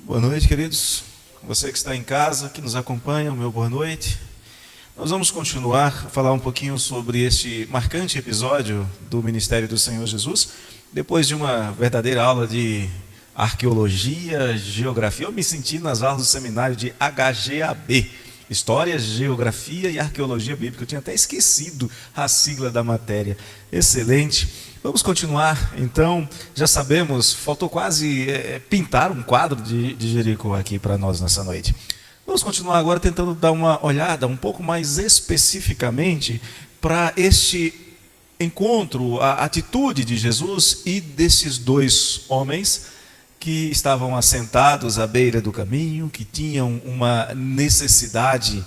Boa noite, queridos. Você que está em casa, que nos acompanha, o meu boa noite. Nós vamos continuar a falar um pouquinho sobre este marcante episódio do ministério do Senhor Jesus, depois de uma verdadeira aula de arqueologia, geografia. Eu me senti nas aulas do seminário de HGAB, História, Geografia e Arqueologia Bíblica. Eu tinha até esquecido a sigla da matéria. Excelente. Vamos continuar, então. Já sabemos, faltou quase pintar um quadro de Jericó aqui para nós nessa noite. Vamos continuar agora tentando dar uma olhada um pouco mais especificamente para este encontro, a atitude de Jesus e desses dois homens que estavam assentados à beira do caminho, que tinham uma necessidade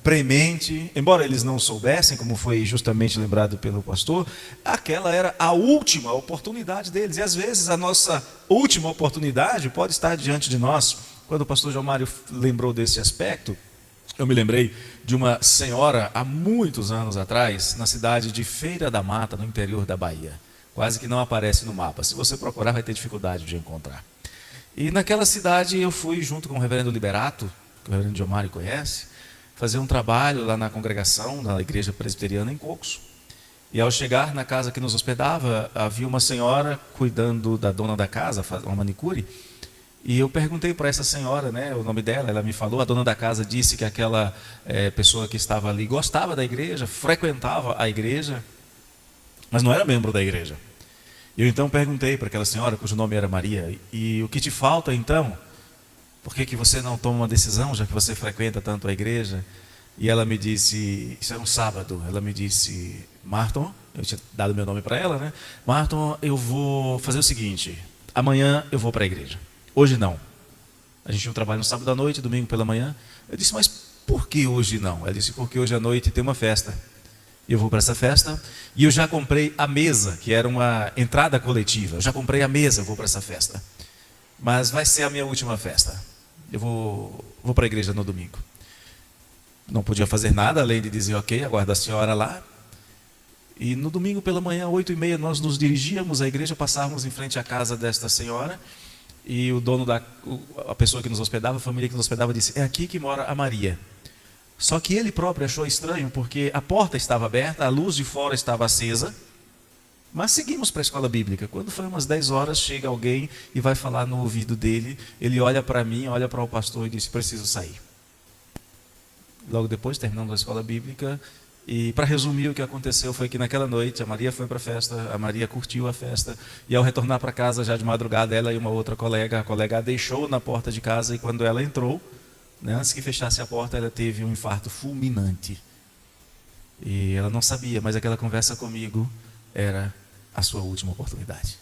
premente, embora eles não soubessem, como foi justamente lembrado pelo pastor, aquela era a última oportunidade deles. E às vezes a nossa última oportunidade pode estar diante de nós. Quando o pastor João Mário lembrou desse aspecto, eu me lembrei de uma senhora há muitos anos atrás, na cidade de Feira da Mata, no interior da Bahia. Quase que não aparece no mapa. Se você procurar, vai ter dificuldade de encontrar. E naquela cidade eu fui junto com o reverendo Liberato, que o reverendo João Mário conhece, fazer um trabalho lá na congregação, na igreja presbiteriana em Cocos. E ao chegar na casa que nos hospedava, havia uma senhora cuidando da dona da casa, uma manicure. E eu perguntei para essa senhora, o nome dela, ela me falou, a dona da casa disse que aquela pessoa que estava ali gostava da igreja, frequentava a igreja, mas não era membro da igreja. Eu então perguntei para aquela senhora, cujo nome era Maria, e o que te falta então? Por que você não toma uma decisão, já que você frequenta tanto a igreja? E ela me disse, isso era um sábado, ela me disse, Marton, eu tinha dado meu nome para ela, Marton, eu vou fazer o seguinte, amanhã eu vou para a igreja, hoje não. A gente tinha um trabalho no sábado à noite, domingo pela manhã. Eu disse, mas por que hoje não? Ela disse, porque hoje à noite tem uma festa. Eu vou para essa festa e eu já comprei a mesa, que era uma entrada coletiva. Eu já comprei a mesa, eu vou para essa festa. Mas vai ser a minha última festa. Eu vou para a igreja no domingo. Não podia fazer nada, além de dizer, ok, aguarda a senhora lá. E no domingo pela manhã, 8h30, nós nos dirigíamos à igreja, passávamos em frente à casa desta senhora. E o dono a pessoa que nos hospedava, a família que nos hospedava, disse, é aqui que mora a Maria. Só que ele próprio achou estranho, porque a porta estava aberta, a luz de fora estava acesa, mas seguimos para a escola bíblica. Quando foi umas 10 horas, chega alguém e vai falar no ouvido dele, ele olha para mim, olha para o pastor e diz, preciso sair. Logo depois, terminamos a escola bíblica, e para resumir, o que aconteceu foi que naquela noite, a Maria foi para a festa, a Maria curtiu a festa, e ao retornar para casa, já de madrugada, ela e uma outra colega, a colega a deixou na porta de casa, e quando ela entrou, antes que fechasse a porta, ela teve um infarto fulminante. E ela não sabia, mas aquela conversa comigo era a sua última oportunidade,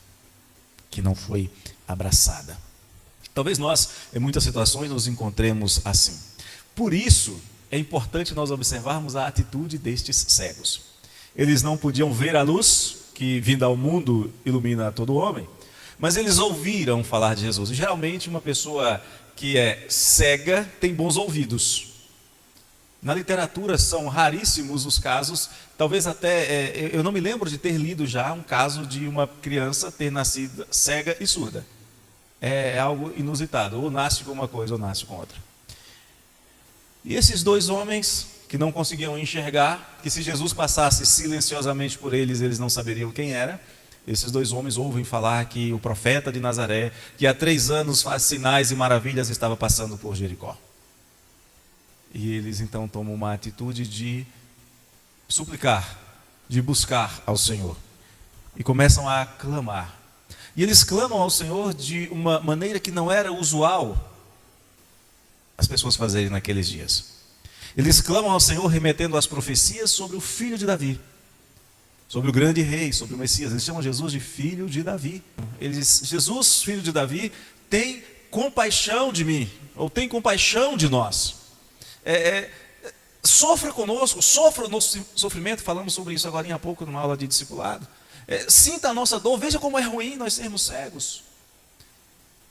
que não foi abraçada. Talvez nós, em muitas situações, nos encontremos assim. Por isso, é importante nós observarmos a atitude destes cegos. Eles não podiam ver a luz que, vinda ao mundo, ilumina todo homem, mas eles ouviram falar de Jesus. E geralmente, uma pessoa que é cega tem bons ouvidos. Na literatura são raríssimos os casos, talvez até, eu não me lembro de ter lido já um caso de uma criança ter nascido cega e surda. É algo inusitado, ou nasce com uma coisa ou nasce com outra. E esses dois homens que não conseguiam enxergar, que se Jesus passasse silenciosamente por eles, eles não saberiam quem era. Esses dois homens ouvem falar que o profeta de Nazaré, que há 3 anos faz sinais e maravilhas, estava passando por Jericó. E eles então tomam uma atitude de suplicar, de buscar ao Senhor. E começam a clamar. E eles clamam ao Senhor de uma maneira que não era usual as pessoas fazerem naqueles dias. Eles clamam ao Senhor remetendo às profecias sobre o filho de Davi, sobre o grande rei, sobre o Messias. Eles chamam Jesus de filho de Davi. Eles, Jesus, filho de Davi, tem compaixão de mim, ou tem compaixão de nós. Sofra conosco, sofra o nosso sofrimento. Falamos sobre isso agora há pouco numa aula de discipulado. Sinta a nossa dor, veja como é ruim nós sermos cegos.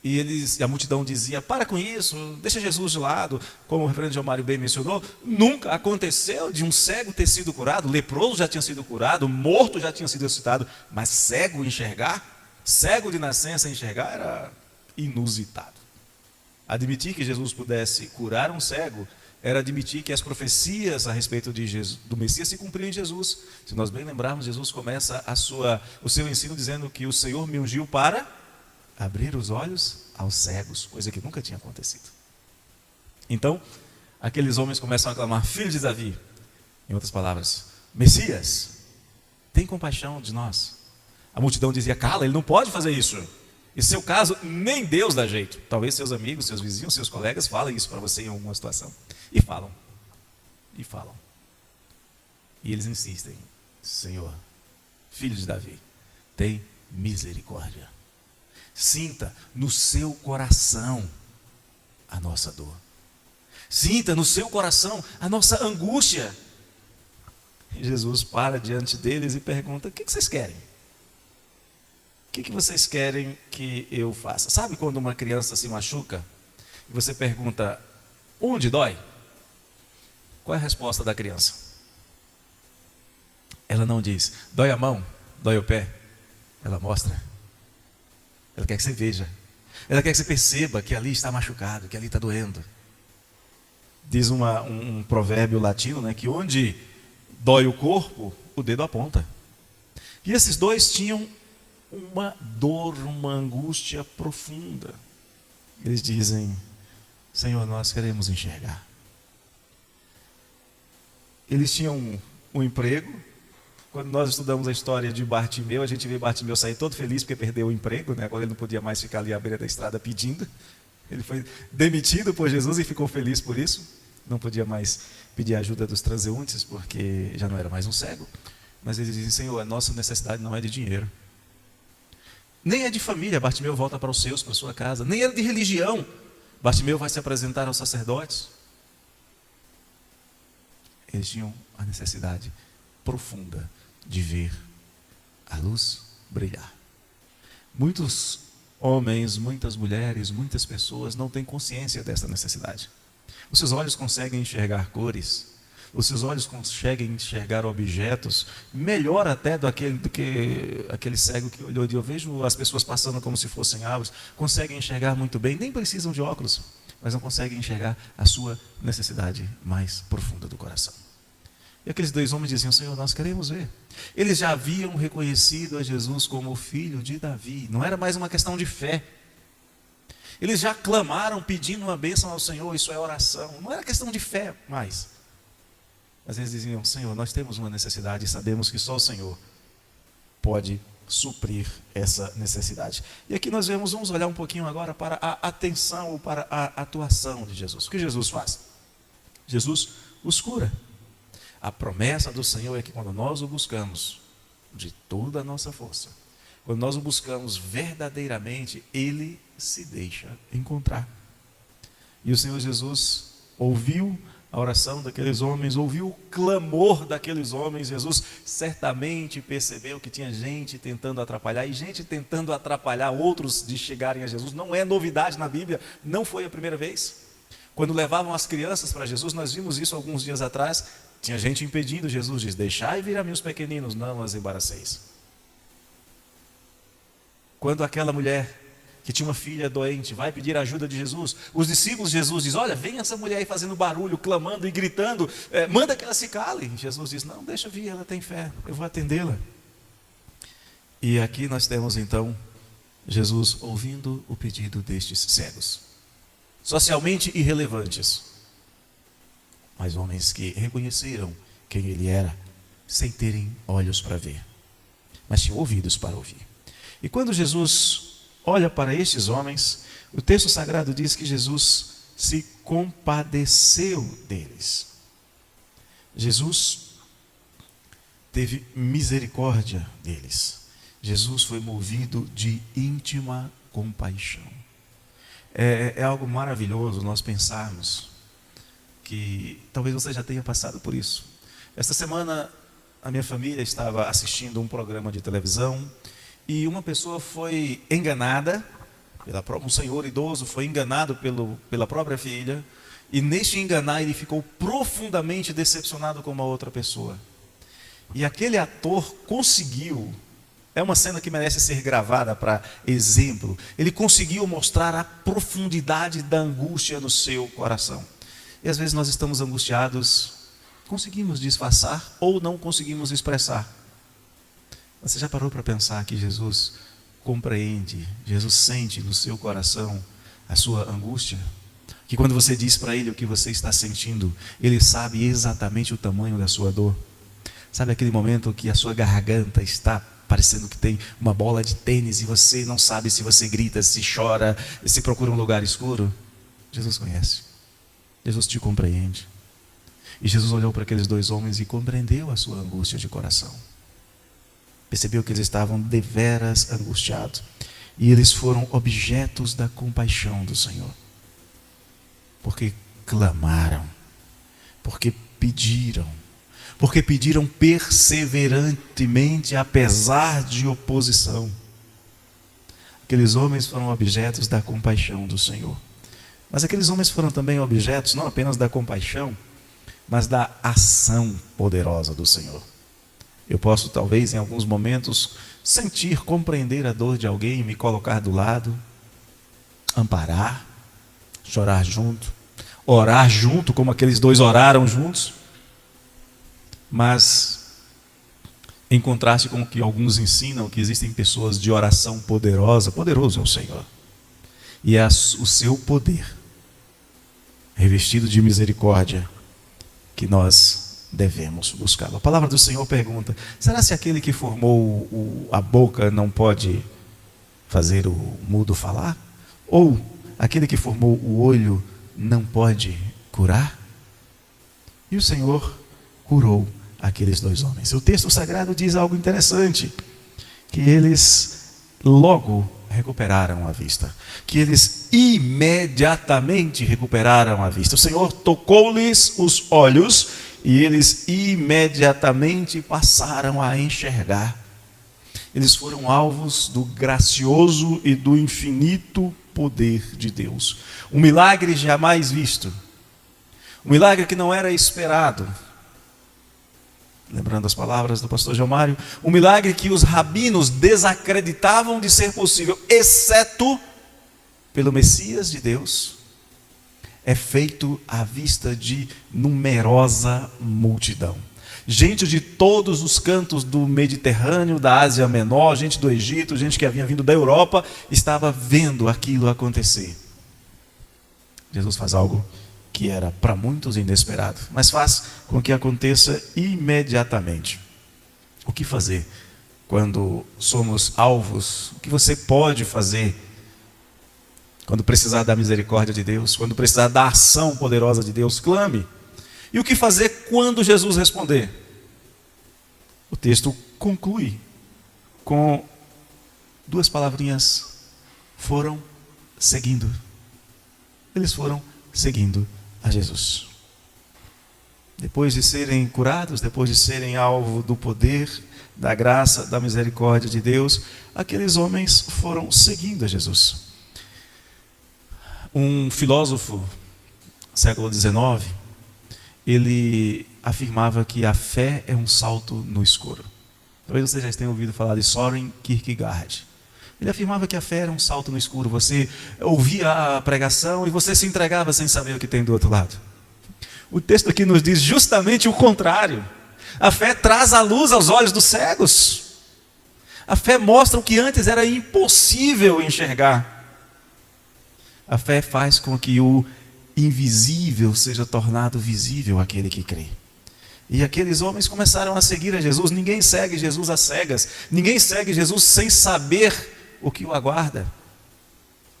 E a multidão dizia, para com isso, deixa Jesus de lado. Como o reverendo João Mário bem mencionou, nunca aconteceu de um cego ter sido curado, leproso já tinha sido curado, morto já tinha sido ressuscitado, mas cego enxergar, cego de nascença enxergar, era inusitado. Admitir que Jesus pudesse curar um cego era admitir que as profecias a respeito de Jesus, do Messias se cumpriam em Jesus. Se nós bem lembrarmos, Jesus começa o seu ensino dizendo que o Senhor me ungiu para abrir os olhos aos cegos, coisa que nunca tinha acontecido. Então, aqueles homens começam a clamar: Filho de Davi, em outras palavras, Messias, tem compaixão de nós. A multidão dizia: cala, ele não pode fazer isso. Em seu caso, nem Deus dá jeito. Talvez seus amigos, seus vizinhos, seus colegas falem isso para você em alguma situação. E falam. E falam. E eles insistem: Senhor, filho de Davi, tem misericórdia. Sinta no seu coração a nossa dor. Sinta no seu coração a nossa angústia. E Jesus para diante deles e pergunta: o que vocês querem? O que vocês querem que eu faça? Sabe quando uma criança se machuca e você pergunta: onde dói? Qual é a resposta da criança? Ela não diz: dói a mão, dói o pé. Ela mostra. Ela quer que você veja. Ela quer que você perceba que ali está machucado, que ali está doendo. Diz um provérbio latino, né, que onde dói o corpo, o dedo aponta. E esses dois tinham uma dor, uma angústia profunda. Eles dizem: Senhor, nós queremos enxergar. Eles tinham um emprego. Quando nós estudamos a história de Bartimeu, a gente vê Bartimeu sair todo feliz porque perdeu o emprego, né? Agora ele não podia mais ficar ali à beira da estrada pedindo. Ele foi demitido por Jesus e ficou feliz por isso. Não podia mais pedir ajuda dos transeuntes porque já não era mais um cego. Mas eles dizem: Senhor, a nossa necessidade não é de dinheiro. Nem é de família. Bartimeu volta para os seus, para a sua casa. Nem é de religião. Bartimeu vai se apresentar aos sacerdotes. Eles tinham a necessidade profunda de ver a luz brilhar. Muitos homens, muitas mulheres, muitas pessoas não têm consciência dessa necessidade. Os seus olhos conseguem enxergar cores, os seus olhos conseguem enxergar objetos, melhor até do que aquele cego que olhou. Eu vejo as pessoas passando como se fossem árvores, conseguem enxergar muito bem, nem precisam de óculos, mas não conseguem enxergar a sua necessidade mais profunda do coração. E aqueles dois homens diziam: Senhor, nós queremos ver. Eles já haviam reconhecido a Jesus como o filho de Davi. Não era mais uma questão de fé. Eles já clamaram pedindo uma bênção ao Senhor. Isso é oração. Não era questão de fé mais. Mas eles diziam: Senhor, nós temos uma necessidade e sabemos que só o Senhor pode suprir essa necessidade. E aqui nós vamos olhar um pouquinho agora para a atenção ou para a atuação de Jesus. O que Jesus faz? Jesus os cura. A promessa do Senhor é que quando nós o buscamos de toda a nossa força, quando nós o buscamos verdadeiramente, Ele se deixa encontrar. E o Senhor Jesus ouviu a oração daqueles homens, ouviu o clamor daqueles homens. Jesus certamente percebeu que tinha gente tentando atrapalhar, e gente tentando atrapalhar outros de chegarem a Jesus. Não é novidade na Bíblia, não foi a primeira vez. Quando levavam as crianças para Jesus, nós vimos isso alguns dias atrás. Tinha gente impedindo. Jesus diz: deixai vir a mim os pequeninos, não as embaraceis. Quando aquela mulher que tinha uma filha doente vai pedir a ajuda de Jesus, os discípulos de Jesus dizem: olha, vem essa mulher aí fazendo barulho, clamando e gritando, manda que ela se cale. Jesus diz: não, deixa vir, ela tem fé, eu vou atendê-la. E aqui nós temos então Jesus ouvindo o pedido destes cegos, socialmente irrelevantes, mas homens que reconheceram quem Ele era, sem terem olhos para ver, mas tinham ouvidos para ouvir. E quando Jesus olha para estes homens, o texto sagrado diz que Jesus se compadeceu deles. Jesus teve misericórdia deles. Jesus foi movido de íntima compaixão. É algo maravilhoso nós pensarmos que talvez você já tenha passado por isso. Esta semana a minha família estava assistindo um programa de televisão e uma pessoa foi enganada, um senhor idoso foi enganado pela própria filha, e neste enganar ele ficou profundamente decepcionado com uma outra pessoa. E aquele ator conseguiu É uma cena que merece ser gravada para exemplo. Ele conseguiu mostrar a profundidade da angústia no seu coração. E às vezes nós estamos angustiados, conseguimos disfarçar ou não conseguimos expressar. Você já parou para pensar que Jesus compreende, Jesus sente no seu coração a sua angústia? Que quando você diz para Ele o que você está sentindo, Ele sabe exatamente o tamanho da sua dor. Sabe aquele momento que a sua garganta está parecendo que tem uma bola de tênis e você não sabe se você grita, se chora, se procura um lugar escuro? Jesus conhece. Jesus te compreende. E Jesus olhou para aqueles dois homens e compreendeu a sua angústia de coração. Percebeu que eles estavam deveras angustiados. E eles foram objetos da compaixão do Senhor. Porque clamaram, porque pediram perseverantemente, apesar de oposição. Aqueles homens foram objetos da compaixão do Senhor. Mas aqueles homens foram também objetos não apenas da compaixão, mas da ação poderosa do Senhor. Eu posso talvez em alguns momentos sentir, compreender a dor de alguém, me colocar do lado, amparar, chorar junto, orar junto, como aqueles dois oraram juntos. Mas, em contraste com o que alguns ensinam, que existem pessoas de oração poderosa, poderoso é o Senhor. E é o seu poder, revestido de misericórdia, que nós devemos buscá-lo. A palavra do Senhor pergunta: será se aquele que formou a boca não pode fazer o mudo falar? Ou aquele que formou o olho não pode curar? E o Senhor curou aqueles dois homens. O texto sagrado diz algo interessante, que eles logo recuperaram a vista, que eles imediatamente recuperaram a vista. O Senhor tocou-lhes os olhos e eles imediatamente passaram a enxergar. Eles foram alvos do gracioso e do infinito poder de Deus. Um milagre jamais visto, um milagre que não era esperado. Lembrando as palavras do pastor Gilmário, um milagre que os rabinos desacreditavam de ser possível, exceto pelo Messias de Deus, é feito à vista de numerosa multidão. Gente de todos os cantos do Mediterrâneo, da Ásia Menor, gente do Egito, gente que havia vindo da Europa, estava vendo aquilo acontecer. Jesus faz algo que era para muitos inesperado, mas faz com que aconteça imediatamente. O que fazer quando somos alvos? O que você pode fazer quando precisar da misericórdia de Deus, quando precisar da ação poderosa de Deus? Clame. E o que fazer quando Jesus responder? O texto conclui com duas palavrinhas: foram seguindo. Eles foram seguindo a Jesus. Depois de serem curados, depois de serem alvo do poder, da graça, da misericórdia de Deus, aqueles homens foram seguindo a Jesus. Um filósofo, século XIX, ele afirmava que a fé é um salto no escuro. Talvez você já tenha ouvido falar de Søren Kierkegaard. Ele afirmava que a fé era um salto no escuro. Você ouvia a pregação e você se entregava sem saber o que tem do outro lado. O texto aqui nos diz justamente o contrário. A fé traz a luz aos olhos dos cegos. A fé mostra o que antes era impossível enxergar. A fé faz com que o invisível seja tornado visível àquele que crê. E aqueles homens começaram a seguir a Jesus. Ninguém segue Jesus às cegas. Ninguém segue Jesus sem saber o que o aguarda.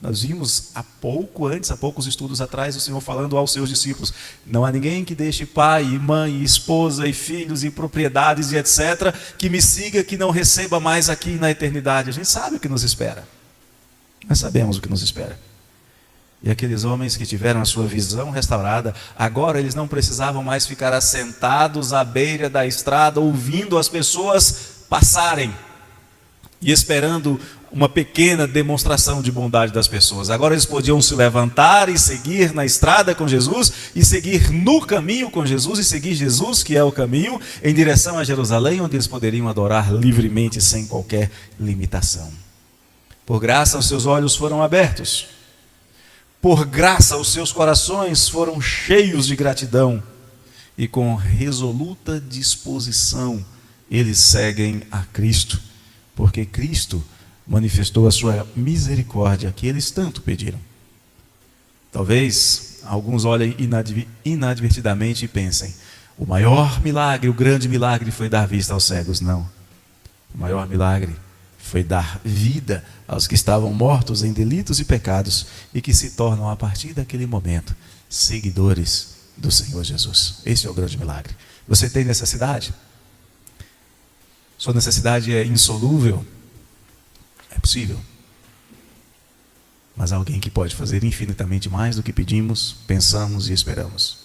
Nós vimos há poucos estudos atrás, o Senhor falando aos seus discípulos: não há ninguém que deixe pai, e mãe, e esposa, e filhos, e propriedades, e etc., que me siga, que não receba mais aqui na eternidade. A gente sabe o que nos espera. Nós sabemos o que nos espera. E aqueles homens que tiveram a sua visão restaurada, agora eles não precisavam mais ficar assentados à beira da estrada, ouvindo as pessoas passarem. e esperando uma pequena demonstração de bondade das pessoas. Agora eles podiam se levantar e seguir na estrada com Jesus, e seguir no caminho com Jesus, e seguir Jesus, que é o caminho, em direção a Jerusalém, onde eles poderiam adorar livremente, sem qualquer limitação. Por graça, os seus olhos foram abertos. Por graça, os seus corações foram cheios de gratidão. E com resoluta disposição, eles seguem a Cristo. Porque Cristo manifestou a sua misericórdia, que eles tanto pediram. Talvez alguns olhem inadvertidamente e pensem: o maior milagre, o grande milagre foi dar vista aos cegos. Não. O maior milagre foi dar vida aos que estavam mortos em delitos e pecados e que se tornam, a partir daquele momento, seguidores do Senhor Jesus. Esse é o grande milagre. Você tem necessidade? Sua necessidade é insolúvel? É possível. Mas há alguém que pode fazer infinitamente mais do que pedimos, pensamos e esperamos.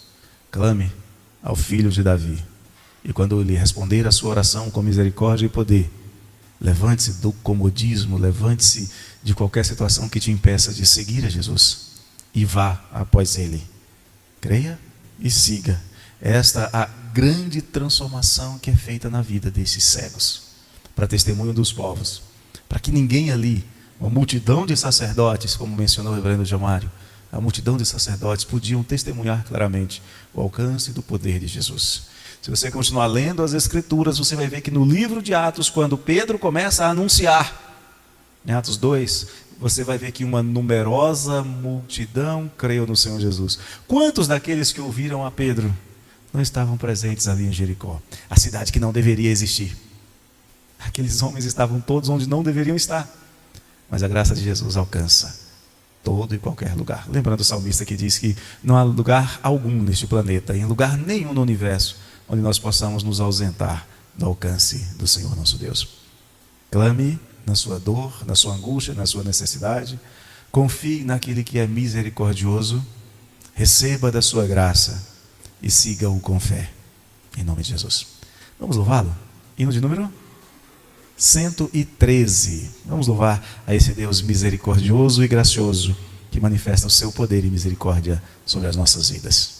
Clame ao Filho de Davi, e quando ele responder a sua oração com misericórdia e poder, levante-se do comodismo, levante-se de qualquer situação que te impeça de seguir a Jesus e vá após ele. Creia e siga. Esta a grande transformação que é feita na vida desses cegos, para testemunho dos povos, para que ninguém ali, uma multidão de sacerdotes, como mencionou o reverendo Jamário, a multidão de sacerdotes podiam testemunhar claramente o alcance do poder de Jesus. Se você continuar lendo as Escrituras, você vai ver que no livro de Atos, quando Pedro começa a anunciar, em Atos 2, você vai ver que uma numerosa multidão creu no Senhor Jesus. Quantos daqueles que ouviram a Pedro não estavam presentes ali em Jericó, a cidade que não deveria existir? Aqueles homens estavam todos onde não deveriam estar, mas a graça de Jesus alcança todo e qualquer lugar. Lembrando o salmista que diz que não há lugar algum neste planeta, em lugar nenhum no universo, onde nós possamos nos ausentar do alcance do Senhor nosso Deus. Clame na sua dor, na sua angústia, na sua necessidade. Confie naquele que é misericordioso. Receba da sua graça e siga-o com fé, em nome de Jesus. Vamos louvá-lo? Hino de número 113. Vamos louvar a esse Deus misericordioso e gracioso, que manifesta o seu poder e misericórdia sobre as nossas vidas.